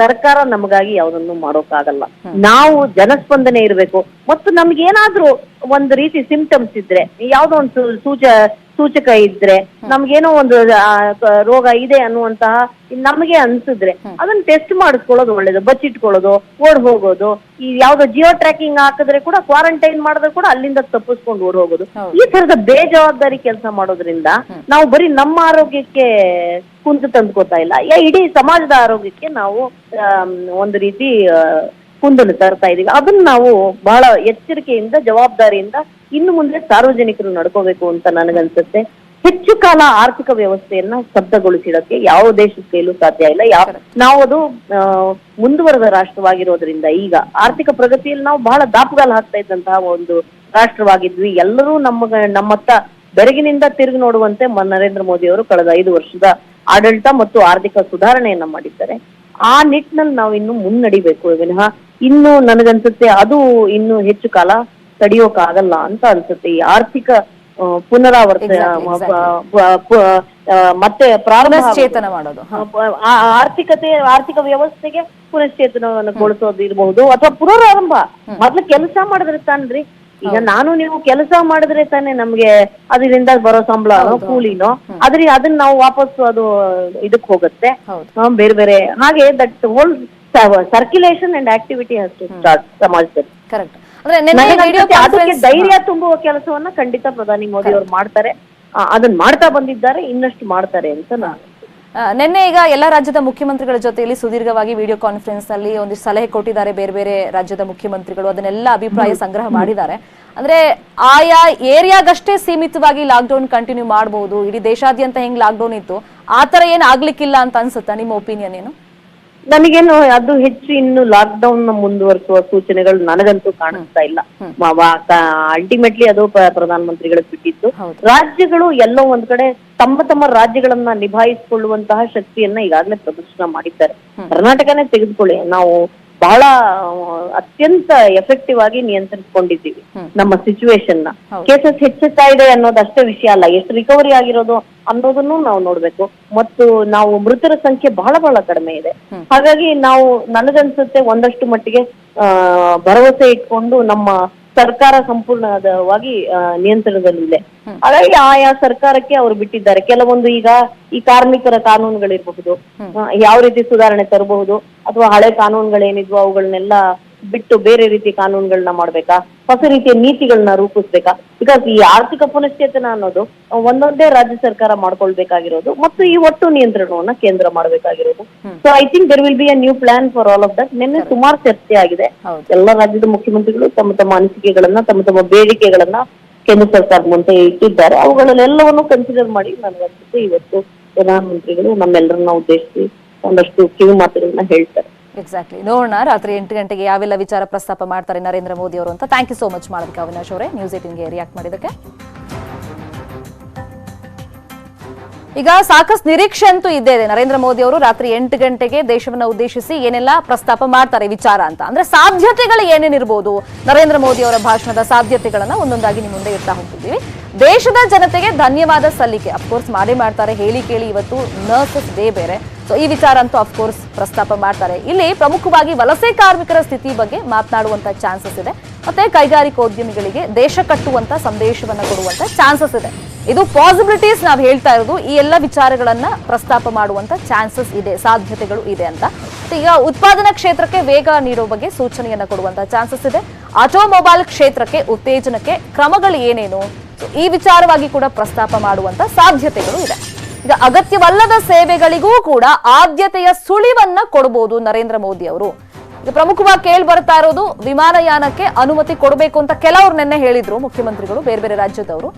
ಸರ್ಕಾರ ನಮಗಾಗಿ ಯಾವುದನ್ನು ಮಾಡೋಕ್ಕಾಗಲ್ಲ. ನಾವು ಜನಸ್ಪಂದನೆ ಇರಬೇಕು. ಮತ್ತು ನಮ್ಗೇನಾದ್ರೂ ಒಂದು ರೀತಿ ಸಿಂಪ್ಟಮ್ಸ್ ಇದ್ರೆ, ಯಾವ್ದೋ ಒಂದು ಸೂಚಕ ಇದ್ರೆ, ನಮ್ಗೇನೋ ಒಂದು ರೋಗ ಇದೆ ಅನ್ನುವಂತಹ ನಮಗೆ ಅನ್ಸಿದ್ರೆ ಅದನ್ನ ಟೆಸ್ಟ್ ಮಾಡಿಸ್ಕೊಳ್ಳೋದು ಒಳ್ಳೇದು. ಬಚ್ಚಿಟ್ಕೊಳ್ಳೋದು, ಓಡ್ ಹೋಗೋದು, ಈ ಯಾವ್ದೋ ಜಿಯೋ ಟ್ರ್ಯಾಕಿಂಗ್ ಹಾಕಿದ್ರೆ ಕೂಡ, ಕ್ವಾರಂಟೈನ್ ಮಾಡಿದ್ರೆ ಕೂಡ ಅಲ್ಲಿಂದ ತಪ್ಪಿಸ್ಕೊಂಡು ಓಡ್ ಹೋಗೋದು, ಈ ತರದ ಬೇಜವಾಬ್ದಾರಿ ಕೆಲಸ ಮಾಡೋದ್ರಿಂದ ನಾವು ಬರೀ ನಮ್ಮ ಆರೋಗ್ಯಕ್ಕೆ ಕುಂತು ತಂದ್ಕೋತಾ ಇಲ್ಲ, ಇಡೀ ಸಮಾಜದ ಆರೋಗ್ಯಕ್ಕೆ ನಾವು ಒಂದು ರೀತಿ ಕುಂದನ್ನು ತರ್ತಾ ಇದೀವಿ. ಅದನ್ನ ನಾವು ಬಹಳ ಎಚ್ಚರಿಕೆಯಿಂದ, ಜವಾಬ್ದಾರಿಯಿಂದ ಇನ್ನು ಮುಂದೆ ಸಾರ್ವಜನಿಕರು ನಡ್ಕೋಬೇಕು ಅಂತ ನನಗನ್ಸುತ್ತೆ. ಹೆಚ್ಚು ಕಾಲ ಆರ್ಥಿಕ ವ್ಯವಸ್ಥೆಯನ್ನ ಸ್ತಬ್ಧಗೊಳಿಸಿಡಕ್ಕೆ ಯಾವ ದೇಶದ ಕೈಲೂ ಸಾಧ್ಯ ಇಲ್ಲ. ನಾವು ಅದು ಮುಂದುವರೆದ ರಾಷ್ಟ್ರವಾಗಿರೋದ್ರಿಂದ ಈಗ ಆರ್ಥಿಕ ಪ್ರಗತಿಯಲ್ಲಿ ನಾವು ಬಹಳ ದಾಪುಗಾಲು ಹಾಕ್ತಾ ಇದ್ದಂತಹ ಒಂದು ರಾಷ್ಟ್ರವಾಗಿದ್ವಿ. ಎಲ್ಲರೂ ನಮ್ಮತ್ತ ಬೆರಗಿನಿಂದ ತಿರುಗಿ ನೋಡುವಂತೆ ನರೇಂದ್ರ ಮೋದಿ ಅವರು ಕಳೆದ 5 ವರ್ಷದ ಆಡಳಿತ ಮತ್ತು ಆರ್ಥಿಕ ಸುಧಾರಣೆಯನ್ನ ಮಾಡಿದ್ದಾರೆ. ಆ ನಿಟ್ಟಿನಲ್ಲಿ ನಾವು ಇನ್ನು ಮುನ್ನಡಿಬೇಕು ವಿನಃ ಇನ್ನು ನನಗನ್ಸುತ್ತೆ ಅದು ಇನ್ನು ಹೆಚ್ಚು ಕಾಲ ತಡೆಯೋಕ್ಕಾಗಲ್ಲ ಅಂತ ಅನ್ಸುತ್ತೆ. ಈ ಆರ್ಥಿಕ ಮತ್ತೆ ಚೇತನ ಮಾಡೋದು, ಆರ್ಥಿಕ ವ್ಯವಸ್ಥೆಗೆ ಪುನಶ್ಚೇತನಗೊಳಿಸೋದು ಇರಬಹುದು, ಅಥವಾ ಪುನರಾರಂಭ. ಮೊದ್ಲು ಕೆಲಸ ಮಾಡಿದ್ರೆ ತಾನ್ರಿ, ಈಗ ನಾನು ನೀವು ಕೆಲಸ ಮಾಡಿದ್ರೆ ತಾನೇ ನಮ್ಗೆ ಅದರಿಂದ ಬರೋ ಸಂಬಳನೋ ಕೂಲಿನೋ ಅದನ್ನ ನಾವು ವಾಪಸ್ ಅದು ಇದಕ್ ಹೋಗುತ್ತೆ ಬೇರೆ ಬೇರೆ. ಹಾಗೆ that whole circulation and activity has to start ಸಮಾಜದಲ್ಲಿ. ಅದಕ್ಕೆ ಧೈರ್ಯ ತುಂಬುವ ಕೆಲಸವನ್ನ ಖಂಡಿತ ಪ್ರಧಾನಿ ಮೋದಿ ಅವರು ಮಾಡ್ತಾರೆ, ಅದನ್ನ ಮಾಡ್ತಾ ಬಂದಿದ್ದಾರೆ, ಇನ್ನಷ್ಟು ಮಾಡ್ತಾರೆ ಅಂತ ನಾನು. ನಿನ್ನೆ ಈಗ ಎಲ್ಲಾ ರಾಜ್ಯದ ಮುಖ್ಯಮಂತ್ರಿಗಳ ಜೊತೆಯಲ್ಲಿ ಸುದೀರ್ಘವಾಗಿ ವಿಡಿಯೋ ಕಾನ್ಫರೆನ್ಸ್ ನಲ್ಲಿ ಒಂದಿಷ್ಟು ಸಲಹೆ ಕೊಟ್ಟಿದ್ದಾರೆ ಬೇರೆ ಬೇರೆ ರಾಜ್ಯದ ಮುಖ್ಯಮಂತ್ರಿಗಳು, ಅದನ್ನೆಲ್ಲ ಅಭಿಪ್ರಾಯ ಸಂಗ್ರಹ ಮಾಡಿದ್ದಾರೆ. ಅಂದ್ರೆ ಆಯಾ ಏರಿಯಾಗಷ್ಟೇ ಸೀಮಿತವಾಗಿ ಲಾಕ್ಡೌನ್ ಕಂಟಿನ್ಯೂ ಮಾಡಬಹುದು, ಇಡೀ ದೇಶಾದ್ಯಂತ ಹೆಂಗ್ ಲಾಕ್ಡೌನ್ ಇತ್ತು ಆತರ ಏನ್ ಆಗ್ಲಿಕ್ಕಿಲ್ಲ ಅಂತ ಅನ್ಸುತ್ತಾ? ನಿಮ್ಮ ಒಪಿನಿಯನ್ ಏನು? ನನಗೇನು ಅದು ಹೆಚ್ಚು ಇನ್ನು ಲಾಕ್ ಡೌನ್ ಮುಂದುವರಿಸುವ ಸೂಚನೆಗಳು ನನಗಂತೂ ಕಾಣಿಸ್ತಾ ಇಲ್ಲ. ಅಲ್ಟಿಮೇಟ್ಲಿ ಅದು ಪ್ರಧಾನ ಮಂತ್ರಿಗಳಿಗೆ ಬಿಟ್ಟಿದ್ದು. ರಾಜ್ಯಗಳು ಎಲ್ಲೋ ಒಂದ್ ಕಡೆ ತಮ್ಮ ತಮ್ಮ ರಾಜ್ಯಗಳನ್ನ ನಿಭಾಯಿಸಿಕೊಳ್ಳುವಂತಹ ಶಕ್ತಿಯನ್ನ ಈಗಾಗಲೇ ಪ್ರದರ್ಶನ ಮಾಡಿದ್ದಾರೆ. ಕರ್ನಾಟಕನೇ ತೆಗೆದುಕೊಳ್ಳಿ, ನಾವು ಬಹಳ ಅತ್ಯಂತ ಎಫೆಕ್ಟಿವ್ ಆಗಿ ನಿಯಂತ್ರಿಸಿಕೊಂಡಿದ್ದೀವಿ ನಮ್ಮ ಸಿಚುವೇಶನ್ ನ. ಕೇಸಸ್ ಹೆಚ್ಚುತ್ತಾ ಇದೆ ಅನ್ನೋದಷ್ಟೇ ವಿಷಯ ಅಲ್ಲ, ಎಷ್ಟು ರಿಕವರಿ ಆಗಿರೋದು ಅನ್ನೋದನ್ನು ನಾವು ನೋಡ್ಬೇಕು. ಮತ್ತು ನಾವು ಮೃತರ ಸಂಖ್ಯೆ ಬಹಳ ಬಹಳ ಕಡಿಮೆ ಇದೆ. ಹಾಗಾಗಿ ನಾವು ನನಗನ್ಸುತ್ತೆ ಒಂದಷ್ಟು ಮಟ್ಟಿಗೆ ಭರವಸೆ ಇಟ್ಕೊಂಡು ನಮ್ಮ ಸರ್ಕಾರ ಸಂಪೂರ್ಣವಾಗಿ ನಿಯಂತ್ರಣದಲ್ಲಿದೆ. ಹಾಗಾಗಿ ಆಯಾ ಸರ್ಕಾರಕ್ಕೆ ಅವರು ಬಿಟ್ಟಿದ್ದಾರೆ. ಕೆಲವೊಂದು ಈಗ ಈ ಕಾರ್ಮಿಕರ ಕಾನೂನುಗಳಿರಬಹುದು, ಯಾವ ರೀತಿ ಸುಧಾರಣೆ ತರಬಹುದು, ಅಥವಾ ಹಳೆ ಕಾನೂನುಗಳೇನಿದ್ವು ಅವುಗಳನ್ನೆಲ್ಲ ಬಿಟ್ಟು ಬೇರೆ ರೀತಿ ಕಾನೂನುಗಳನ್ನ ಮಾಡ್ಬೇಕಾ, ಹೊಸ ರೀತಿಯ ನೀತಿಗಳನ್ನ ರೂಪಿಸ್ಬೇಕಾ. ಬಿಕಾಸ್ ಈ ಆರ್ಥಿಕ ಪುನಶ್ಚೇತನ ಅನ್ನೋದು ಒಂದೊಂದೇ ರಾಜ್ಯ ಸರ್ಕಾರ ಮಾಡ್ಕೊಳ್ಬೇಕಾಗಿರೋದು, ಮತ್ತು ಈ ಒಟ್ಟು ನಿಯಂತ್ರಣವನ್ನ ಕೇಂದ್ರ ಮಾಡಬೇಕಾಗಿರೋದು. So I think there will be a new plan for all of that. ನಿನ್ನೆ ಸುಮಾರು ಚರ್ಚೆ ಆಗಿದೆ. ಎಲ್ಲ ರಾಜ್ಯದ ಮುಖ್ಯಮಂತ್ರಿಗಳು ತಮ್ಮ ತಮ್ಮ ಅನಿಸಿಕೆಗಳನ್ನ, ತಮ್ಮ ತಮ್ಮ ಬೇಡಿಕೆಗಳನ್ನ ಕೇಂದ್ರ ಸರ್ಕಾರದ ಮುಂದೆ ಇಟ್ಟಿದ್ದಾರೆ. ಅವುಗಳನ್ನೆಲ್ಲವನ್ನು ಕನ್ಸಿಡರ್ ಮಾಡಿ ನನಗನ್ಸುತ್ತೆ ಇವತ್ತು ಪ್ರಧಾನಮಂತ್ರಿಗಳು ನಮ್ಮೆಲ್ಲರನ್ನ ಉದ್ದೇಶಿಸಿ ಒಂದಷ್ಟು ಕಿವಿ ಮಾತುಗಳನ್ನ ಹೇಳ್ತಾರೆ. ಎಕ್ಸಾಕ್ಟ್ಲಿ, ನೋಡೋಣ ರಾತ್ರಿ 8 ಗಂಟೆಗೆ ಯಾವೆಲ್ಲ ವಿಚಾರ ಪ್ರಸ್ತಾಪ ಮಾಡ್ತಾರೆ ನರೇಂದ್ರ ಮೋದಿ ಅವರು ಅಂತ. ಥ್ಯಾಂಕ್ ಯು ಸೋ ಮಚ್ ಮಾಡೋದಕ್ಕೆ ಅವಿನಾಶ್ ಅವರೇ, ನ್ಯೂಸ್ 18ಗೆ ರಿಯಾಕ್ಟ್ ಮಾಡಿದಕ್ಕೆ. ಈಗ ಸಾಕಷ್ಟು ನಿರೀಕ್ಷೆ ಅಂತೂ ಇದ್ದೇ ಇದೆ. ನರೇಂದ್ರ ಮೋದಿ ಅವರು ರಾತ್ರಿ 8 ಗಂಟೆಗೆ ದೇಶವನ್ನ ಉದ್ದೇಶಿಸಿ ಏನೆಲ್ಲ ಪ್ರಸ್ತಾಪ ಮಾಡ್ತಾರೆ ವಿಚಾರ ಅಂತ. ಅಂದ್ರೆ ಸಾಧ್ಯತೆಗಳು ಏನೇನಿರ್ಬೋದು, ನರೇಂದ್ರ ಮೋದಿ ಅವರ ಭಾಷಣದ ಸಾಧ್ಯತೆಗಳನ್ನ ಒಂದೊಂದಾಗಿ ನಿಮ್ಮ ಮುಂದೆ ಇಡ್ತಾ ಹೋಗ್ತಿದ್ದೀವಿ. ದೇಶದ ಜನತೆಗೆ ಧನ್ಯವಾದ ಸಲ್ಲಿಕೆ ಅಫ್ಕೋರ್ಸ್ ಮಾಡೇ ಮಾಡ್ತಾರೆ. ಹೇಳಿ ಕೇಳಿ ಇವತ್ತು ನರ್ಸಸ್ ಡೇ ಬೇರೆ, ಸೊ ಈ ವಿಚಾರ ಅಂತೂ ಅಫ್ಕೋರ್ಸ್ ಪ್ರಸ್ತಾಪ ಮಾಡ್ತಾರೆ. ಇಲ್ಲಿ ಪ್ರಮುಖವಾಗಿ ವಲಸೆ ಕಾರ್ಮಿಕರ ಸ್ಥಿತಿ ಬಗ್ಗೆ ಮಾತನಾಡುವಂತ ಚಾನ್ಸಸ್ ಇದೆ, ಮತ್ತೆ ಕೈಗಾರಿಕೋದ್ಯಮಿಗಳಿಗೆ ದೇಶ ಕಟ್ಟುವಂತ ಸಂದೇಶವನ್ನ ಕೊಡುವಂತ ಚಾನ್ಸಸ್ ಇದೆ. ಇದು ಪಾಸಿಬಿಲಿಟೀಸ್ ನಾವು ಹೇಳ್ತಾ ಇರೋದು. ಈ ಎಲ್ಲ ವಿಚಾರಗಳನ್ನ ಪ್ರಸ್ತಾಪ ಮಾಡುವಂತ ಚಾನ್ಸಸ್ ಇದೆ, ಸಾಧ್ಯತೆಗಳು ಇದೆ ಅಂತ. ಈಗ ಉತ್ಪಾದನಾ ಕ್ಷೇತ್ರಕ್ಕೆ ವೇಗ ನೀಡುವ ಬಗ್ಗೆ ಸೂಚನೆಯನ್ನ ಕೊಡುವಂತ ಚಾನ್ಸಸ್ ಇದೆ. ಆಟೋಮೊಬೈಲ್ ಕ್ಷೇತ್ರಕ್ಕೆ ಉತ್ತೇಜನಕ್ಕೆ ಕ್ರಮಗಳು ಏನೇನು, ಈ ವಿಚಾರವಾಗಿ ಕೂಡ ಪ್ರಸ್ತಾಪ ಮಾಡುವಂತ ಸಾಧ್ಯತೆಗಳು ಇದೆ. ಈಗ ಅಗತ್ಯವಲ್ಲದ ಸೇವೆಗಳಿಗೂ ಕೂಡ ಆದ್ಯತೆಯ ಸುಳಿವನ್ನ ಕೊಡಬಹುದು ನರೇಂದ್ರ ಮೋದಿ ಅವರು. ಈಗ ಪ್ರಮುಖವಾಗಿ ಕೇಳಿ ಬರ್ತಾ ಇರೋದು ವಿಮಾನಯಾನಕ್ಕೆ ಅನುಮತಿ ಕೊಡಬೇಕು ಅಂತ ಕೆಲವರು ನಿನ್ನೆ ಹೇಳಿದ್ರು ಮುಖ್ಯಮಂತ್ರಿಗಳು, ಬೇರೆ ಬೇರೆ ರಾಜ್ಯದವರು.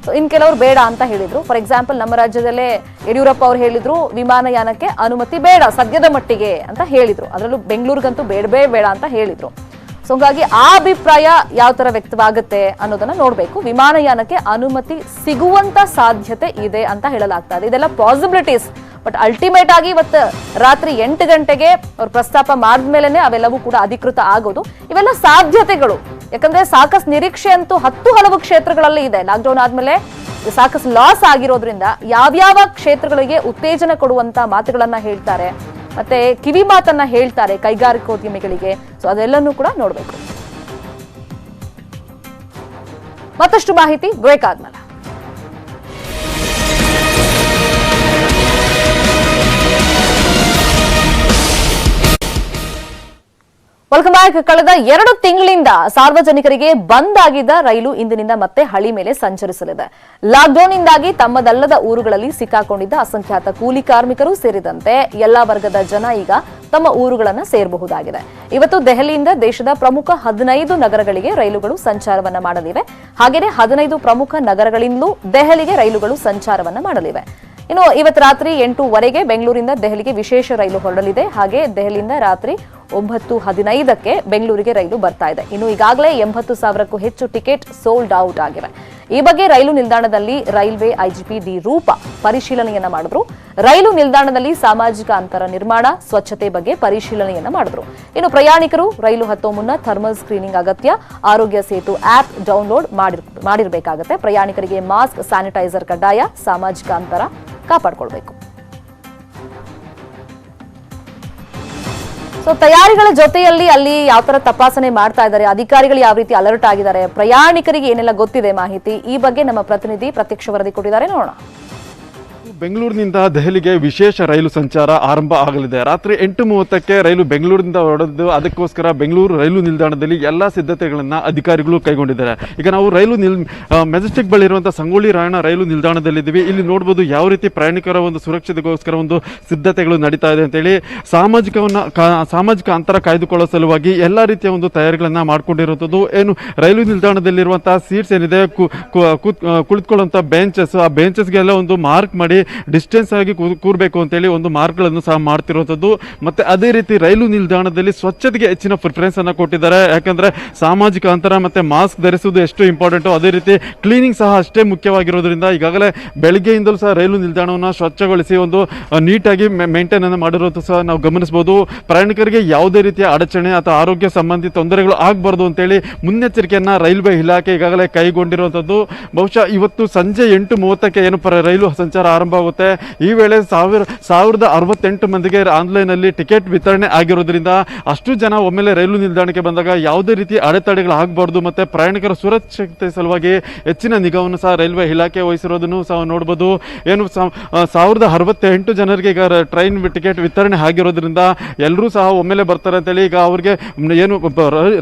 ಸೊ ಇನ್ ಕೆಲವರು ಬೇಡ ಅಂತ ಹೇಳಿದ್ರು. ಫಾರ್ ಎಕ್ಸಾಂಪಲ್ ನಮ್ಮ ರಾಜ್ಯದಲ್ಲೇ ಯಡಿಯೂರಪ್ಪ ಅವರು ಹೇಳಿದ್ರು ವಿಮಾನಯಾನಕ್ಕೆ ಅನುಮತಿ ಬೇಡ ಸದ್ಯದ ಮಟ್ಟಿಗೆ ಅಂತ ಹೇಳಿದ್ರು. ಅದರಲ್ಲೂ ಬೆಂಗಳೂರಿಗಂತೂ ಬೇಡ ಅಂತ ಹೇಳಿದ್ರು. ಸೊ ಹಾಗಾಗಿ ಆ ಅಭಿಪ್ರಾಯ ಯಾವ ತರ ವ್ಯಕ್ತವಾಗುತ್ತೆ ಅನ್ನೋದನ್ನ ನೋಡ್ಬೇಕು. ವಿಮಾನಯಾನಕ್ಕೆ ಅನುಮತಿ ಸಿಗುವಂತ ಸಾಧ್ಯತೆ ಇದೆ ಅಂತ ಹೇಳಲಾಗ್ತಾ ಇದೆ. ಇದೆಲ್ಲ ಪಾಸಿಬಿಲಿಟೀಸ್. ಬಟ್ ಅಲ್ಟಿಮೇಟ್ ಆಗಿ ಇವತ್ತು ರಾತ್ರಿ 8 ಗಂಟೆಗೆ ಅವ್ರು ಪ್ರಸ್ತಾಪ ಮಾಡಿದ್ಮೇಲೆ ಅವೆಲ್ಲವೂ ಕೂಡ ಅಧಿಕೃತ ಆಗೋದು. ಇವೆಲ್ಲ ಸಾಧ್ಯತೆಗಳು. ಯಾಕಂದ್ರೆ ಸಾಕಷ್ಟು ನಿರೀಕ್ಷೆ ಅಂತೂ ಹಲವು ಕ್ಷೇತ್ರಗಳಲ್ಲಿ ಇದೆ. ಲಾಕ್ಡೌನ್ ಆದ್ಮೇಲೆ ಸಾಕಷ್ಟು ಲಾಸ್ ಆಗಿರೋದ್ರಿಂದ ಯಾವ್ಯಾವ ಕ್ಷೇತ್ರಗಳಿಗೆ ಉತ್ತೇಜನ ಕೊಡುವಂತ ಮಾತುಗಳನ್ನ ಹೇಳ್ತಾರೆ, ಮತ್ತೆ ಕಿವಿ ಮಾತನ್ನ ಹೇಳ್ತಾರೆ ಕೈಗಾರಿಕೋದ್ಯಮಿಗಳಿಗೆ. ಸೊ ಅದೆಲ್ಲನೂ ಕೂಡ ನೋಡ್ಬೇಕು. ಮತ್ತಷ್ಟು ಮಾಹಿತಿ ಬ್ರೇಕ್ ಆದ್ಮೇಲೆ. Welcome back. ಕಳೆದ 2 ತಿಂಗಳಿಂದ ಸಾರ್ವಜನಿಕರಿಗೆ ಬಂದ್ ಆಗಿದ್ದ ರೈಲು ಇಂದಿನಿಂದ ಮತ್ತೆ ಹಳಿ ಮೇಲೆ ಸಂಚರಿಸಲಿದೆ. ಲಾಕ್ಡೌನ್ ಇಂದಾಗಿ ತಮ್ಮದಲ್ಲದ ಊರುಗಳಲ್ಲಿ ಸಿಕ್ಕಾಕೊಂಡಿದ್ದ ಅಸಂಖ್ಯಾತ ಕೂಲಿ ಕಾರ್ಮಿಕರು ಸೇರಿದಂತೆ ಎಲ್ಲಾ ವರ್ಗದ ಜನ ಈಗ ತಮ್ಮ ಊರುಗಳನ್ನ ಸೇರಬಹುದಾಗಿದೆ. ಇವತ್ತು ದೆಹಲಿಯಿಂದ ದೇಶದ ಪ್ರಮುಖ 15 ನಗರಗಳಿಗೆ ರೈಲುಗಳು ಸಂಚಾರವನ್ನ ಮಾಡಲಿವೆ. ಹಾಗೆಯೇ 15 ಪ್ರಮುಖ ನಗರಗಳಿಂದಲೂ ದೆಹಲಿಗೆ ರೈಲುಗಳು ಸಂಚಾರವನ್ನ ಮಾಡಲಿವೆ. ಇನ್ನು ಇವತ್ತು ರಾತ್ರಿ 8:15ಕ್ಕೆ ಬೆಂಗಳೂರಿಂದ ದೆಹಲಿಗೆ ವಿಶೇಷ ರೈಲು ಹೊರಡಲಿದೆ. ಹಾಗೆ ದೆಹಲಿಯಿಂದ ರಾತ್ರಿ 9:15ಕ್ಕೆ ಬೆಂಗಳೂರಿಗೆ ರೈಲು ಬರ್ತಾ ಇದೆ. ಇನ್ನು ಈಗಾಗಲೇ 80,000ಕ್ಕೂ ಹೆಚ್ಚು ಟಿಕೆಟ್ ಸೋಲ್ಡ್ ಔಟ್ ಆಗಿವೆ. ಈ ಬಗ್ಗೆ ರೈಲು ನಿಲ್ದಾಣದಲ್ಲಿ ರೈಲ್ವೆ ಐಜಿಪಿ ಡಿ ರೂಪ ಪರಿಶೀಲನೆಯನ್ನ ಮಾಡಿದ್ರು. ರೈಲು ನಿಲ್ದಾಣದಲ್ಲಿ ಸಾಮಾಜಿಕ ಅಂತರ ನಿರ್ಮಾಣ, ಸ್ವಚ್ಛತೆ ಬಗ್ಗೆ ಪರಿಶೀಲನೆಯನ್ನ ಮಾಡಿದ್ರು. ಇನ್ನು ಪ್ರಯಾಣಿಕರು ರೈಲು ಹತ್ತೋ ಮುನ್ನ ಥರ್ಮಲ್ ಸ್ಕ್ರೀನಿಂಗ್ ಅಗತ್ಯ. ಆರೋಗ್ಯ ಸೇತು ಆಪ್ ಡೌನ್ಲೋಡ್ ಮಾಡಿರಬೇಕಾಗುತ್ತೆ. ಪ್ರಯಾಣಿಕರಿಗೆ ಮಾಸ್ಕ್, ಸ್ಯಾನಿಟೈಸರ್ ಕಡ್ಡಾಯ. ಸಾಮಾಜಿಕ ಅಂತರ ಕಾಪಾಡಿಕೊಳ್ಬೇಕು. ಸೊ ತಯಾರಿಗಳ ಜೊತೆಯಲ್ಲಿ ಅಲ್ಲಿ ಯಾವ ತರ ತಪಾಸಣೆ ಮಾಡ್ತಾ ಇದ್ದಾರೆ, ಅಧಿಕಾರಿಗಳು ಯಾವ ರೀತಿ ಅಲರ್ಟ್ ಆಗಿದ್ದಾರೆ, ಪ್ರಯಾಣಿಕರಿಗೆ ಏನೆಲ್ಲ ಗೊತ್ತಿದೆ ಮಾಹಿತಿ, ಈ ಬಗ್ಗೆ ನಮ್ಮ ಪ್ರತಿನಿಧಿ ಪ್ರತ್ಯಕ್ಷ ವರದಿ ಕೊಟ್ಟಿದ್ದಾರೆ, ನೋಡೋಣ. ಬೆಂಗಳೂರಿನಿಂದ ದೆಹಲಿಗೆ ವಿಶೇಷ ರೈಲು ಸಂಚಾರ ಆರಂಭ ಆಗಲಿದೆ. ರಾತ್ರಿ 8:30ಕ್ಕೆ ರೈಲು ಬೆಂಗಳೂರಿನಿಂದ ಹೊರಡಿದ್ದು, ಅದಕ್ಕೋಸ್ಕರ ಬೆಂಗಳೂರು ರೈಲು ನಿಲ್ದಾಣದಲ್ಲಿ ಎಲ್ಲಾ ಸಿದ್ಧತೆಗಳನ್ನ ಅಧಿಕಾರಿಗಳು ಕೈಗೊಂಡಿದ್ದಾರೆ. ಈಗ ನಾವು ರೈಲು ಮೆಜೆಸ್ಟಿಕ್ ಬಳಿ ಇರುವಂತಹ ಸಂಗೊಳ್ಳಿ ರಾಯಣ್ಣ ರೈಲು ನಿಲ್ದಾಣದಲ್ಲಿದ್ದೀವಿ. ಇಲ್ಲಿ ನೋಡಬಹುದು ಯಾವ ರೀತಿ ಪ್ರಯಾಣಿಕರ ಒಂದು ಸುರಕ್ಷತೆಗೋಸ್ಕರ ಒಂದು ಸಿದ್ಧತೆಗಳು ನಡೀತಾ ಇದೆ ಅಂತೇಳಿ. ಸಾಮಾಜಿಕ ಅಂತರ ಕಾಯ್ದುಕೊಳ್ಳೋ ಸಲುವಾಗಿ ಎಲ್ಲಾ ರೀತಿಯ ಒಂದು ತಯಾರಿಗಳನ್ನ ಮಾಡ್ಕೊಂಡಿರುವಂಥದ್ದು. ಏನು ರೈಲು ನಿಲ್ದಾಣದಲ್ಲಿರುವಂತಹ ಸೀಟ್ಸ್ ಏನಿದೆ, ಕುಳಿತುಕೊಳ್ಳುವಂತಹ ಬೆಂಚಸ್, ಆ ಬೆಂಚಸ್ಗೆಲ್ಲ ಒಂದು ಮಾರ್ಕ್ ಮಾಡಿ ಡಿಸ್ಟೆನ್ಸ್ ಆಗಿ ಕೂರಬೇಕು ಅಂತೇಳಿ ಒಂದು ಮಾರ್ಕ್ಗಳನ್ನು ಸಹ ಮಾಡ್ತಿರುವಂಥದ್ದು. ಮತ್ತೆ ಅದೇ ರೀತಿ ರೈಲು ನಿಲ್ದಾಣದಲ್ಲಿ ಸ್ವಚ್ಛತೆಗೆ ಹೆಚ್ಚಿನ ಪ್ರಿಫರೆನ್ಸ್ ಅನ್ನ ಕೊಟ್ಟಿದ್ದಾರೆ. ಯಾಕಂದ್ರೆ ಸಾಮಾಜಿಕ ಅಂತರ ಮತ್ತೆ ಮಾಸ್ಕ್ ಧರಿಸುವುದು ಎಷ್ಟು ಇಂಪಾರ್ಟೆಂಟು, ಅದೇ ರೀತಿ ಕ್ಲೀನಿಂಗ್ ಸಹ ಅಷ್ಟೇ ಮುಖ್ಯವಾಗಿರೋದ್ರಿಂದ ಈಗಾಗಲೇ ಬೆಳಗ್ಗೆಯಿಂದಲೂ ಸಹ ರೈಲು ನಿಲ್ದಾಣವನ್ನು ಸ್ವಚ್ಛಗೊಳಿಸಿ ಒಂದು ನೀಟಾಗಿ ಮೇಂಟೈನ್ ಅನ್ನು ಮಾಡಿರೋದು ಸಹ ನಾವು ಗಮನಿಸಬಹುದು. ಪ್ರಯಾಣಿಕರಿಗೆ ಯಾವುದೇ ರೀತಿಯ ಅಡಚಣೆ ಅಥವಾ ಆರೋಗ್ಯ ಸಂಬಂಧಿ ತೊಂದರೆಗಳು ಆಗಬಾರ್ದು ಅಂತೇಳಿ ಮುನ್ನೆಚ್ಚರಿಕೆಯನ್ನ ರೈಲ್ವೆ ಇಲಾಖೆ ಈಗಾಗಲೇ ಕೈಗೊಂಡಿರುವಂಥದ್ದು. ಬಹುಶಃ ಇವತ್ತು ಸಂಜೆ 8:30ಕ್ಕೆ ಏನು ರೈಲು ಸಂಚಾರ ಆರಂಭ ಆಗುತ್ತೆ. ಈ ವೇಳೆ 1068 ಮಂದಿಗೆ ಆನ್ಲೈನ್ ಅಲ್ಲಿ ಟಿಕೆಟ್ ವಿತರಣೆ ಆಗಿರೋದ್ರಿಂದ ಅಷ್ಟು ಜನ ಒಮ್ಮೆಲೆ ರೈಲು ನಿಲ್ದಾಣಕ್ಕೆ ಬಂದಾಗ ಯಾವುದೇ ರೀತಿ ಅಡೆತಡೆಗಳು ಆಗಬಾರ್ದು. ಮತ್ತೆ ಪ್ರಯಾಣಿಕರ ಸುರಕ್ಷತೆ ಸಲುವಾಗಿ ಹೆಚ್ಚಿನ ನಿಗಾವನ್ನು ಸಹ ರೈಲ್ವೆ ಇಲಾಖೆ ವಹಿಸಿರೋದನ್ನು ಸಹ ನೋಡಬಹುದು. ಏನು 1068 ಜನರಿಗೆ ಈಗ ಟ್ರೈನ್ ಟಿಕೆಟ್ ವಿತರಣೆ ಆಗಿರೋದ್ರಿಂದ ಎಲ್ಲರೂ ಸಹ ಒಮ್ಮೆಲೆ ಬರ್ತಾರೆ ಅಂತೇಳಿ ಈಗ ಅವ್ರಿಗೆ ಏನು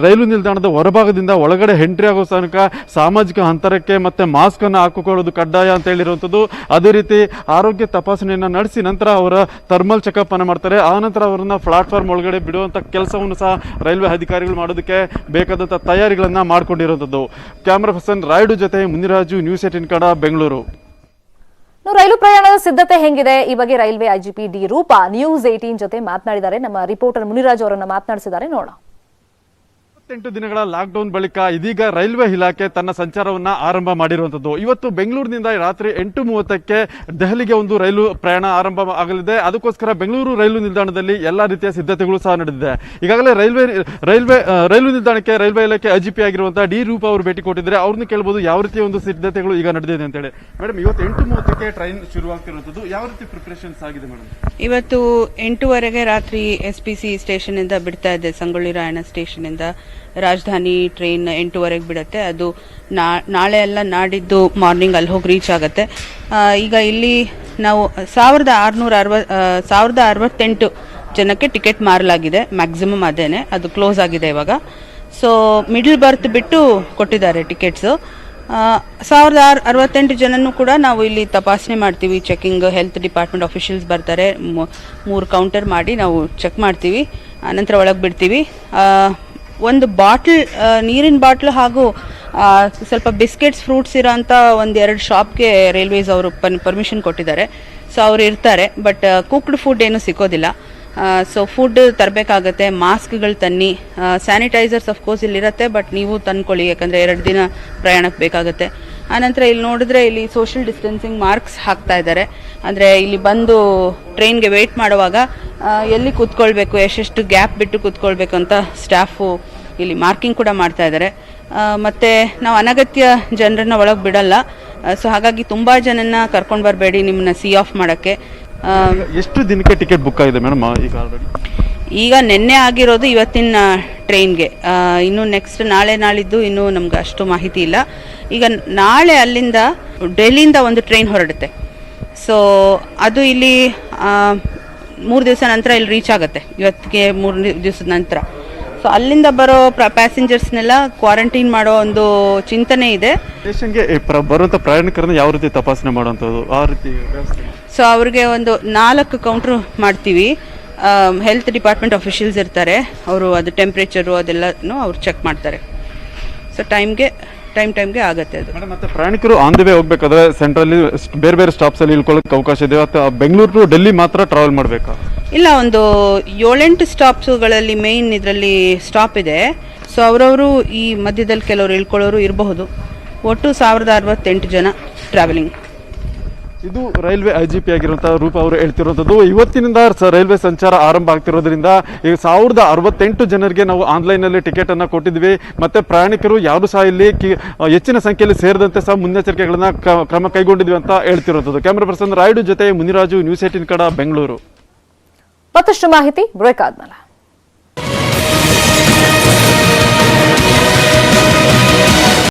ರೈಲು ನಿಲ್ದಾಣದ ಹೊರಭಾಗದಿಂದ ಒಳಗಡೆ ಎಂಟ್ರಿ ಆಗೋ ತನಕ ಸಾಮಾಜಿಕ ಅಂತರಕ್ಕೆ ಮತ್ತೆ ಮಾಸ್ಕ್ ಅನ್ನು ಹಾಕಿಕೊಳ್ಳೋದು ಕಡ್ಡಾಯ ಅಂತ ಹೇಳಿರುವಂಥದ್ದು. ಅದೇ ರೀತಿ ಆರೋಗ್ಯ ತಪಾಸಣೆಯನ್ನು ನಡೆಸಿ ನಂತರ ಅವರ ಥರ್ಮಲ್ ಚೆಕಪ್ ಅನ್ನು ಮಾಡ್ತಾರೆ. ಆ ನಂತರ ಅವರನ್ನ ಪ್ಲಾಟ್ಫಾರ್ಮ್ ಒಳಗಡೆ ಬಿಡುವಂತ ಕೆಲಸವನ್ನು ಸಹ ರೈಲ್ವೆ ಅಧಿಕಾರಿಗಳು ಮಾಡೋದಕ್ಕೆ ಬೇಕಾದಂತ ತಯಾರಿಗಳನ್ನ ಮಾಡಿಕೊಂಡಿರುವಂಥದ್ದು. ಕ್ಯಾಮರಾ ಪರ್ಸನ್ ರಾಯ್ಡು ಜೊತೆ ಮುನಿರಾಜು, ನ್ಯೂಸ್ 18 ಕನ್ನಡ, ಬೆಂಗಳೂರು. ರೈಲು ಪ್ರಯಾಣದ ಸಿದ್ಧತೆ ಹೆಂಗಿದೆ, ಈ ಬಗ್ಗೆ ರೈಲ್ವೆ ಐಜಿಪಿ ಡಿ ರೂಪ ನ್ಯೂಸ್ 18 ಜೊತೆ ಮಾತನಾಡಿದ್ದಾರೆ. ನಮ್ಮ ರಿಪೋರ್ಟರ್ ಮುನಿರಾಜು ಅವರನ್ನ ಮಾತನಾಡಿಸಿದ್ದಾರೆ, ನೋಡೋಣ. 8 ದಿನಗಳ ಲಾಕ್ಡೌನ್ ಬಳಿಕ ಇದೀಗ ರೈಲ್ವೆ ಇಲಾಖೆ ತನ್ನ ಸಂಚಾರವನ್ನ ಆರಂಭ ಮಾಡಿರುವಂತದ್ದು. ಇವತ್ತು ಬೆಂಗಳೂರಿನಿಂದ ರಾತ್ರಿ 8:30ಕ್ಕೆ ದೆಹಲಿಗೆ ಒಂದು ರೈಲು ಪ್ರಯಾಣ ಆರಂಭ ಆಗಲಿದೆ. ಅದಕ್ಕೋಸ್ಕರ ಬೆಂಗಳೂರು ರೈಲು ನಿಲ್ದಾಣದಲ್ಲಿ ಎಲ್ಲಾ ರೀತಿಯ ಸಿದ್ಧತೆಗಳು ಸಹ ನಡೆದಿದೆ. ಈಗಾಗಲೇ ರೈಲು ನಿಲ್ದಾಣಕ್ಕೆ ರೈಲ್ವೆ ಇಲಾಖೆ ಐಜಿಪಿ ಆಗಿರುವಂತಹ ಡಿ ರೂಪ ಅವರು ಭೇಟಿ ಕೊಟ್ಟಿದ್ದಾರೆ. ಅವ್ರನ್ನ ಕೇಳಬಹುದು ಯಾವ ರೀತಿಯ ಒಂದು ಸಿದ್ಧತೆಗಳು ಈಗ ನಡೆದಿದೆ ಅಂತ ಹೇಳಿ. ಮೇಡಮ್, ಇವತ್ತು 8:30ಕ್ಕೆ ಟ್ರೈನ್ ಶುರುವಾಗ್ತಿರುವಂತದ್ದು, ಯಾವ ರೀತಿ ಪ್ರಿಪರೇಷನ್ಸ್ ಆಗಿದೆ ಮೇಡಮ್? ಇವತ್ತು 8:30ಗೆ ರಾತ್ರಿ SPC ಸ್ಟೇಷನ್ ಇಂದ ಬಿಡ್ತಾ ಇದೆ. ಸಂಗೊಳ್ಳಿ ರಾಯಣ್ಣ ಸ್ಟೇಷನ್ ಇಂದ ರಾಜಧಾನಿ ಟ್ರೈನ್ 8:30ಗೆ ಬಿಡುತ್ತೆ. ಅದು ನಾಳೆ ಎಲ್ಲ ನಾಡಿದ್ದು ಮಾರ್ನಿಂಗ್ ಅಲ್ಲಿ ಹೋಗಿ ರೀಚ್ ಆಗುತ್ತೆ. ಈಗ ಇಲ್ಲಿ ನಾವು 1068 ಜನಕ್ಕೆ ಟಿಕೆಟ್ ಮಾರಲಾಗಿದೆ. ಮ್ಯಾಕ್ಸಿಮಮ್ ಅದೇನೆ, ಅದು ಕ್ಲೋಸ್ ಆಗಿದೆ ಇವಾಗ. ಸೊ ಮಿಡಲ್ ಬರ್ತ್ ಬಿಟ್ಟು ಕೊಟ್ಟಿದ್ದಾರೆ ಟಿಕೆಟ್ಸ್. 1068 ಜನನು ಕೂಡ ನಾವು ಇಲ್ಲಿ ತಪಾಸಣೆ ಮಾಡ್ತೀವಿ. ಚೆಕಿಂಗ್ ಹೆಲ್ತ್ ಡಿಪಾರ್ಟ್ಮೆಂಟ್ ಅಫಿಷಿಯಲ್ಸ್ ಬರ್ತಾರೆ. 3 ಕೌಂಟರ್ ಮಾಡಿ ನಾವು ಚೆಕ್ ಮಾಡ್ತೀವಿ, ಆನಂತರ ಒಳಗೆ ಬಿಡ್ತೀವಿ. ಒಂದು ಬಾಟ್ಲ್, ನೀರಿನ ಬಾಟ್ಲ್ ಹಾಗೂ ಸ್ವಲ್ಪ ಬಿಸ್ಕೆಟ್ಸ್, ಫ್ರೂಟ್ಸ್ ಇರೋಂಥ 1-2 ಶಾಪ್ಗೆ ರೈಲ್ವೇಸ್ ಅವರು ಪರ್ಮಿಷನ್ ಕೊಟ್ಟಿದ್ದಾರೆ. ಸೊ ಅವ್ರು ಇರ್ತಾರೆ, ಬಟ್ ಕುಕ್ಡ್ ಫುಡ್ ಏನು ಸಿಗೋದಿಲ್ಲ. So food ತರಬೇಕಾಗತ್ತೆ. ಮಾಸ್ಕ್ಗಳು ತನ್ನಿ, ಸ್ಯಾನಿಟೈಸರ್ಸ್ ಅಫ್ಕೋರ್ಸ್ ಇಲ್ಲಿರುತ್ತೆ, ಬಟ್ ನೀವು ತಂದ್ಕೊಳ್ಳಿ, ಯಾಕಂದರೆ 2 ದಿನ ಪ್ರಯಾಣಕ್ಕೆ ಬೇಕಾಗುತ್ತೆ. ಆನಂತರ ಇಲ್ಲಿ ನೋಡಿದ್ರೆ ಇಲ್ಲಿ ಸೋಷಿಯಲ್ ಡಿಸ್ಟೆನ್ಸಿಂಗ್ ಮಾರ್ಕ್ಸ್ ಹಾಕ್ತಾ ಇದ್ದಾರೆ. ಅಂದರೆ ಇಲ್ಲಿ ಬಂದು ಟ್ರೈನ್ಗೆ ವೆಯ್ಟ್ ಮಾಡುವಾಗ ಎಲ್ಲಿ ಕೂತ್ಕೊಳ್ಬೇಕು, ಎಷ್ಟೆಷ್ಟು ಗ್ಯಾಪ್ ಬಿಟ್ಟು ಕೂತ್ಕೊಳ್ಬೇಕು ಅಂತ ಸ್ಟಾಫು ಇಲ್ಲಿ ಮಾರ್ಕಿಂಗ್ ಕೂಡ ಮಾಡ್ತಾ ಇದ್ದಾರೆ. ಮತ್ತು ನಾವು ಅನಗತ್ಯ ಜನರನ್ನ ಒಳಗೆ ಬಿಡಲ್ಲ. ಸೊ ಹಾಗಾಗಿ ತುಂಬ ಜನನ್ನ ಕರ್ಕೊಂಡು ಬರಬೇಡಿ ನಿಮ್ಮನ್ನ ಸಿ ಆಫ್ ಮಾಡೋಕ್ಕೆ. ಎಷ್ಟು ದಿನಕ್ಕೆ ಟಿಕೆಟ್ ಬುಕ್ ಆಗಿದೆ ಮೇಡಮ್? ಈಗ ನಿನ್ನೆ ಆಗಿರೋದು ಇವತ್ತಿನ ಟ್ರೈನ್ಗೆ. ಇನ್ನು ನೆಕ್ಸ್ಟ್ ನಾಳೆ ನಾಳಿದ್ದು ಇನ್ನೂ ನಮ್ಗೆ ಅಷ್ಟು ಮಾಹಿತಿ ಇಲ್ಲ. ಈಗ ನಾಳೆ ಅಲ್ಲಿಂದ ಡೆಲ್ಲಿಯಿಂದ ಒಂದು ಟ್ರೈನ್ ಹೊರಡುತ್ತೆ. ಸೊ ಅದು ಇಲ್ಲಿ 3 ದಿವಸ ನಂತರ ಇಲ್ಲಿ ರೀಚ್ ಆಗುತ್ತೆ. ಇವತ್ತಿಗೆ 3 ದಿವಸದ ನಂತರ. ಸೊ ಅಲ್ಲಿಂದ ಬರೋ ಪ್ಯಾಸೆಂಜರ್ಸ್ನೆಲ್ಲ ಕ್ವಾರಂಟೈನ್ ಮಾಡೋ ಒಂದು ಚಿಂತನೆ ಇದೆ. ಸ್ಟೇಷನ್ಗೆ ಬರುವಂಥ ಪ್ರಯಾಣಿಕರನ್ನ ಯಾವ ರೀತಿ ತಪಾಸಣೆ ಮಾಡುವಂಥದ್ದು, ಆ ರೀತಿ ವ್ಯವಸ್ಥೆ? ಸೊ ಅವ್ರಿಗೆ ಒಂದು 4 ಕೌಂಟ್ರ್ ಮಾಡ್ತೀವಿ. ಹೆಲ್ತ್ ಡಿಪಾರ್ಟ್ಮೆಂಟ್ ಅಫಿಷಿಯಲ್ಸ್ ಇರ್ತಾರೆ, ಅವರು ಅದು ಟೆಂಪ್ರೇಚರು ಅದೆಲ್ಲನೂ ಅವ್ರು ಚೆಕ್ ಮಾಡ್ತಾರೆ. ಸೊ ಟೈಮ್ಗೆ ಆಗುತ್ತೆ ಅದು. ಮತ್ತೆ ಪ್ರಯಾಣಿಕರು ಆನ್ ದಿ ವೇ ಹೋಗ್ಬೇಕಾದ್ರೆ ಸೆಂಟ್ರಲ್ಲಿ ಬೇರೆ ಬೇರೆ ಸ್ಟಾಪ್ಸ್ ಅಲ್ಲಿ ಇಳ್ಕೊಳ್ಳೋಕೆ ಅವಕಾಶ ಇದೆ ಅಥವಾ ಬೆಂಗಳೂರು ಟು ಡೆಲ್ಲಿ ಮಾತ್ರ ಟ್ರಾವೆಲ್ ಮಾಡಬೇಕಾ? ಇಲ್ಲ, ಒಂದು 7-8 ಸ್ಟಾಪ್ಸ್ಗಳಲ್ಲಿ ಮೇಯ್ನ್ ಇದರಲ್ಲಿ ಸ್ಟಾಪ್ ಇದೆ. ಸೊ ಅವರವರು ಈ ಮಧ್ಯದಲ್ಲಿ ಕೆಲವರು ಇಳ್ಕೊಳ್ಳೋರು ಇರಬಹುದು. ಒಟ್ಟು 1068 ಜನ ಟ್ರಾವೆಲಿಂಗ್. ಇದು ರೈಲ್ವೆ IGP ಆಗಿರುವಂತಹ ರೂಪ ಅವರು ಹೇಳ್ತಿರುವಂಥದ್ದು. ಇವತ್ತಿನಿಂದ ರೈಲ್ವೆ ಸಂಚಾರ ಆರಂಭ ಆಗ್ತಿರೋದ್ರಿಂದ ಈಗ 1068 ಜನರಿಗೆ ನಾವು ಆನ್ಲೈನಲ್ಲಿ ಟಿಕೆಟ್ ಅನ್ನ ಕೊಟ್ಟಿದ್ವಿ. ಮತ್ತೆ ಪ್ರಯಾಣಿಕರು ಯಾರು ಸಹ ಇಲ್ಲಿ ಹೆಚ್ಚಿನ ಸಂಖ್ಯೆಯಲ್ಲಿ ಸೇರಿದಂತೆ ಸಹ ಮುನ್ನೆಚ್ಚರಿಕೆಗಳನ್ನ ಕ್ರಮ ಕೈಗೊಂಡಿದ್ವಿ ಅಂತ ಹೇಳ್ತಿರೋದು. ಕ್ಯಾಮರಾ ಪರ್ಸನ್ ರಾಯ್ಡು ಜೊತೆ ಮುನಿರಾಜು, ನ್ಯೂಸ್ 18 ಕನ್ನಡ, ಬೆಂಗಳೂರು. ಮತ್ತಷ್ಟು ಮಾಹಿತಿ ಬ್ರೇಕ್ ಆದ್ಮೇಲೆ.